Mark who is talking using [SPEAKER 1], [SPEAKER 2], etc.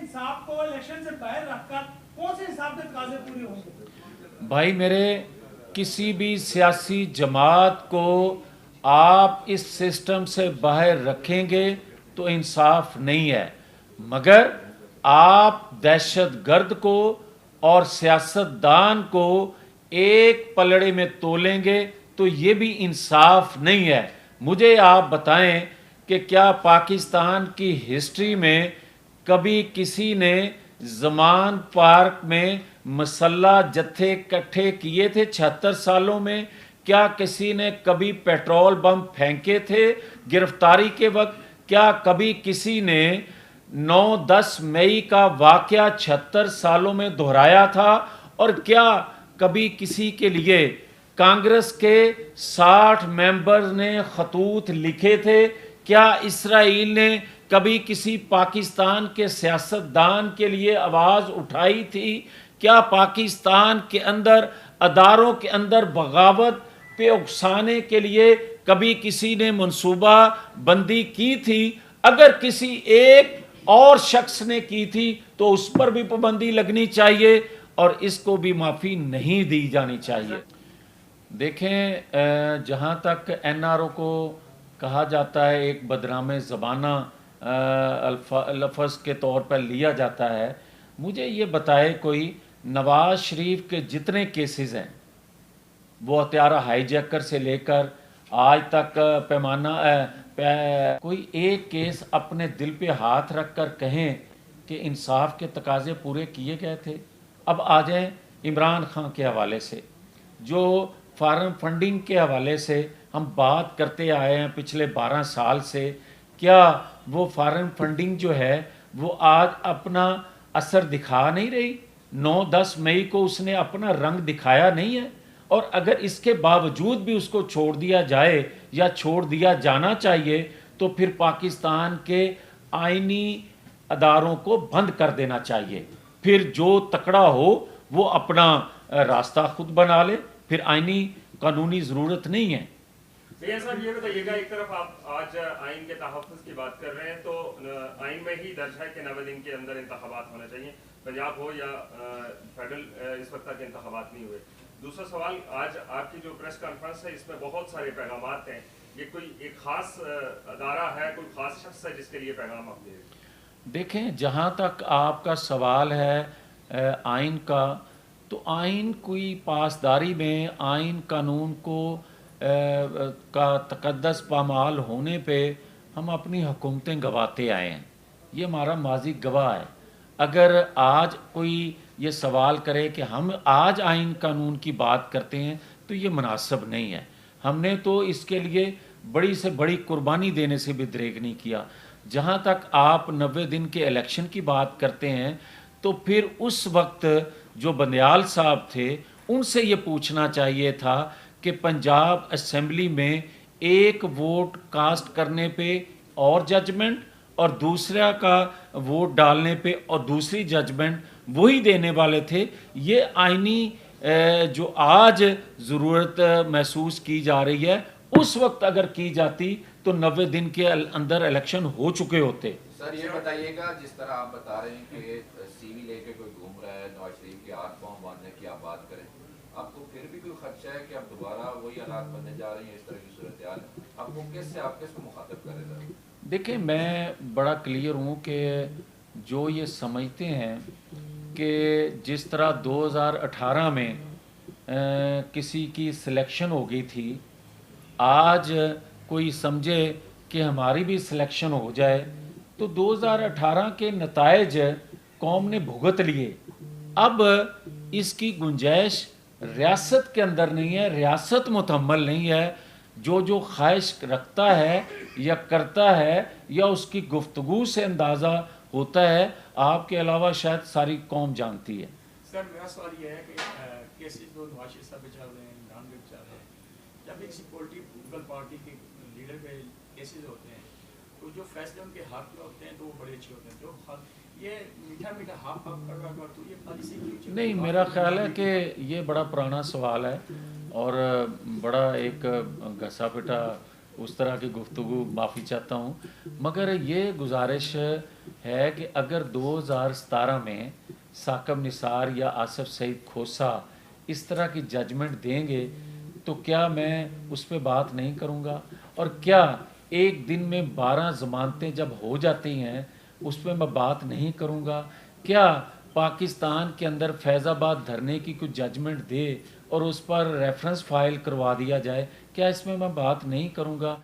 [SPEAKER 1] इंसाफ को इलेक्शन से बाहर रखकर कौन से इंसाफ के तकाजे पूरे होंगे?
[SPEAKER 2] भाई मेरे, किसी भी सियासी जमात को आप इस सिस्टम से बाहर रखेंगे तो इंसाफ नहीं है, मगर आप दहशतगर्द को और सियासतदान को एक पलड़े में तोलेंगे तो ये भी इंसाफ नहीं है। मुझे आप बताएं कि क्या पाकिस्तान की हिस्ट्री में कभी किसी ने ज़मान पार्क में मसल्ला जत्थे इकट्ठे किए थे 76 सालों में? क्या किसी ने कभी पेट्रोल बम फेंके थे गिरफ्तारी के वक्त? क्या कभी किसी ने 9-10 मई का वाक़या 76 सालों में दोहराया था? और क्या कभी किसी के लिए कांग्रेस के 60 मेंबर्स ने खतूत लिखे थे? क्या इसराइल ने कभी किसी पाकिस्तान के सियासतदान के लिए आवाज़ उठाई थी? क्या पाकिस्तान के अंदर अदारों के अंदर बगावत पे उकसाने के लिए कभी किसी ने मनसूबा बंदी की थी? अगर किसी एक और शख्स ने की थी तो उस पर भी पाबंदी लगनी चाहिए और इसको भी माफ़ी नहीं दी जानी चाहिए। देखें, जहाँ तक NRO को कहा जाता है, एक बदनाम ज़बाना लफ्ज़ के तौर पर लिया जाता है, मुझे ये बताए कोई नवाज़ शरीफ के जितने केसेस हैं, वो हत्यारा हाईजैकर से लेकर आज तक कोई एक केस अपने दिल पे हाथ रख कर कहें कि इंसाफ के तकाजे पूरे किए गए थे? अब आ जाएं इमरान खान के हवाले से, जो फॉरेन फंडिंग के हवाले से हम बात करते आए हैं पिछले 12 साल से, क्या वो फॉरेन फंडिंग जो है वो आज अपना असर दिखा नहीं रही? 9-10 मई को उसने अपना रंग दिखाया नहीं है। और अगर इसके बावजूद भी उसको छोड़ दिया जाए या छोड़ दिया जाना चाहिए तो फिर पाकिस्तान के आईनी अदारों को बंद कर देना चाहिए। फिर जो तकड़ा हो वो अपना रास्ता खुद बना ले, फिर आईनी कानूनी ज़रूरत नहीं है।
[SPEAKER 3] भैया साहब ये बताइएगा, एक तरफ आप आज आइन के तहफ़्फ़ुज़ की बात कर रहे हैं तो आइन में ही दर्ज है कि 90 दिन के अंदर इंतखाबात होने चाहिए, पंजाब हो या फेडरल, इस वक्त तक इंतखाबात नहीं हुए। दूसरा सवाल, आज आपकी जो प्रेस कॉन्फ्रेंस है इसमें बहुत सारे पैगामात हैं, ये कोई एक ख़ास अदारा है, कोई ख़ास शख्स है जिसके लिए पैगाम आप दे रहे हैं?
[SPEAKER 2] देखें, जहाँ तक आपका सवाल है आइन का, तो आइन कोई पासदारी में आइन कानून को का तकद्दस पामाल होने पे हम अपनी हुकूमतें गवाते आए हैं, ये हमारा माजी गवाह है। अगर आज कोई ये सवाल करे कि हम आज आइन कानून की बात करते हैं तो ये मुनासिब नहीं है। हमने तो इसके लिए बड़ी से बड़ी कुर्बानी देने से भी दरेग नहीं किया। जहाँ तक आप 90 दिन के इलेक्शन की बात करते हैं तो फिर उस वक्त जो बंदयाल साहब थे उनसे ये पूछना चाहिए था कि पंजाब असेंबली में एक वोट कास्ट करने पे और जजमेंट और दूसरा का वोट डालने पे और दूसरी जजमेंट वही देने वाले थे। ये आईनी जो आज ज़रूरत महसूस की जा रही है, उस वक्त अगर की जाती तो 90 दिन के अंदर इलेक्शन हो चुके होते।
[SPEAKER 4] सर ये बताइएगा, जिस तरह आप बता रहे हैं कि सीवी लेके कोई घूम रहा है, नवाज शरीफ के हाथ पांव बांधने की आप बात करें, आपको फिर भी कोई खदशा है कि अब दोबारा वही हालात बनने जा रही हैं, इस तरह की सूरत हाल? आपको किससे, आप किसको मुखातिब कर रहे हैं?
[SPEAKER 2] देखिए, मैं बड़ा क्लियर हूँ कि जो ये समझते हैं कि जिस तरह 2018 में किसी की सिलेक्शन हो गई थी, आज कोई समझे कि हमारी भी सिलेक्शन हो जाए, तो 2018 के नताइज कौम ने भुगत लिए। अब इसकी गुंजाइश रियासत के अंदर नहीं है, रियासत मुतहम्मल नहीं है। जो ख्वाहिश रखता है या करता है या उसकी गुफ्तगू से अंदाज़ा होता है, आपके अलावा शायद सारी कौम जानती है।
[SPEAKER 5] सर मेरा सवाल ये है कि केसेस जो नवाज शरीफ साहब पे चल रहे हैं, इमरान पे चल रहे हैं, जब किसी पॉलिटिकल पार्टी के लीडर पे केसेस होते हैं तो जो फैसले उनके हक में होते हैं तो वो बड़े अच्छे होते हैं। जो ये मीठा मीठा हाफ हाफ कर रहा तो ये पॉलिसी क्यों?
[SPEAKER 2] नहीं, मेरा ख्याल है कि ये बड़ा पुराना सवाल है और बड़ा एक घसा पिटा उस तरह की गुफ्तगू, माफ़ी चाहता हूँ। मगर ये गुजारिश है कि अगर 2017 में साकब निसार या आसिफ सईद खोसा इस तरह की जजमेंट देंगे तो क्या मैं उस पर बात नहीं करूँगा? और क्या एक दिन में 12 ज़मानतें जब हो जाती हैं उस पर मैं बात नहीं करूँगा? क्या पाकिस्तान के अंदर फैज़ाबाद धरने की कोई जजमेंट दे और उस पर रेफरेंस फाइल करवा दिया जाए, क्या इसमें मैं बात नहीं करूँगा?